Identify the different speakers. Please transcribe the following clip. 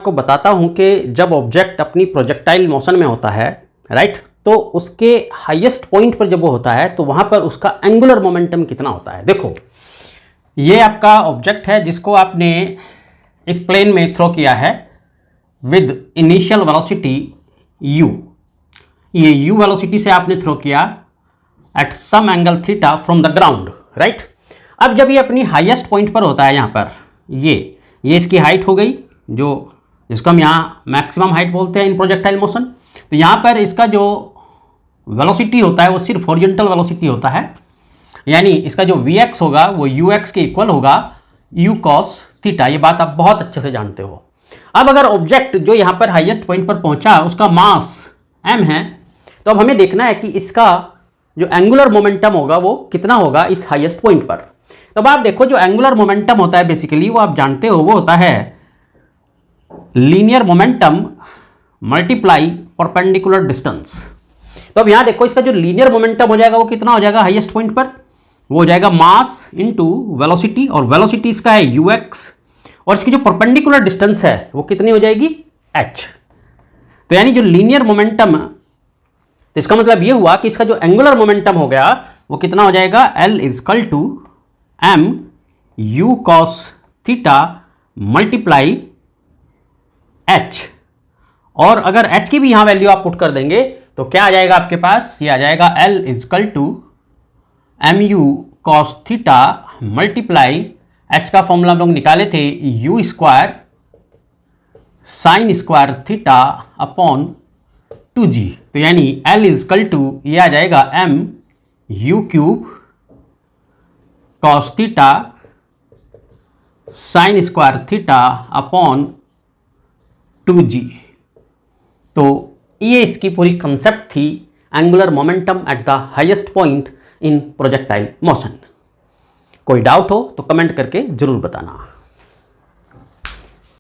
Speaker 1: आपको बताता हूं कि जब ऑब्जेक्ट अपनी प्रोजेक्टाइल मोशन में होता है, राइट, तो उसके हाईएस्ट पॉइंट पर जब वो होता है तो वहां पर उसका एंगुलर मोमेंटम कितना होता है। देखो, ये आपका ऑब्जेक्ट है जिसको आपने इस प्लेन में थ्रो किया है विद इनिशियल वेलोसिटी u। ये u वेलोसिटी से आपने थ्रो किया at some angle theta from the ground, right. अब जब ये अपनी हाईएस्ट पॉइंट पर होता है, यहाँ पर ये इसकी हाइट हो गई, जो जिसको हम यहाँ मैक्सिमम हाइट बोलते हैं इन प्रोजेक्टाइल मोशन। तो यहाँ पर इसका जो वेलोसिटी होता है वो सिर्फ हॉरिजॉन्टल वेलोसिटी होता है, यानी इसका जो vx होगा वो ux के इक्वल होगा u cos थीटा। ये बात आप बहुत अच्छे से जानते हो। अब अगर ऑब्जेक्ट जो यहाँ पर हाईएस्ट पॉइंट पर पहुँचा उसका मास m है, तो अब हमें देखना है कि इसका जो एंगुलर मोमेंटम होगा वो कितना होगा इस हाईएस्ट पॉइंट पर। तो अब आप देखो, जो एंगुलर मोमेंटम होता है बेसिकली वो आप जानते हो, वो होता है linear momentum multiply perpendicular distance. तो अब यहाँ देखो, इसका जो लीनियर मोमेंटम हो जाएगा वो कितना हो जाएगा हाईएस्ट पॉइंट पर, वो हो जाएगा मास इनटू वेलोसिटी, और वेलोसिटी इसका है ux, और इसकी जो परपेंडिकुलर डिस्टेंस है वो कितनी हो जाएगी h। तो यानी जो लीनियर मोमेंटम, तो इसका मतलब ये हुआ कि इसका जो एंगुलर मोमेंटम हो गया वो कितना हो जाएगा L equal to m u cos theta multiply h। और अगर h की भी यहां वैल्यू आप पुट कर देंगे तो क्या आ जाएगा आपके पास, ये आ जाएगा L equal to m u cos theta multiply h का फॉर्मूला हम लोग निकाले थे u square sine square theta upon 2g। तो यानी L इजकल टू ये आ जाएगा m u cube cos theta sine square theta upon 2g। तो ये इसकी पूरी कंसेप्ट थी, angular momentum at the highest point in projectile motion. कोई डाउट हो तो कमेंट करके जरूर बताना।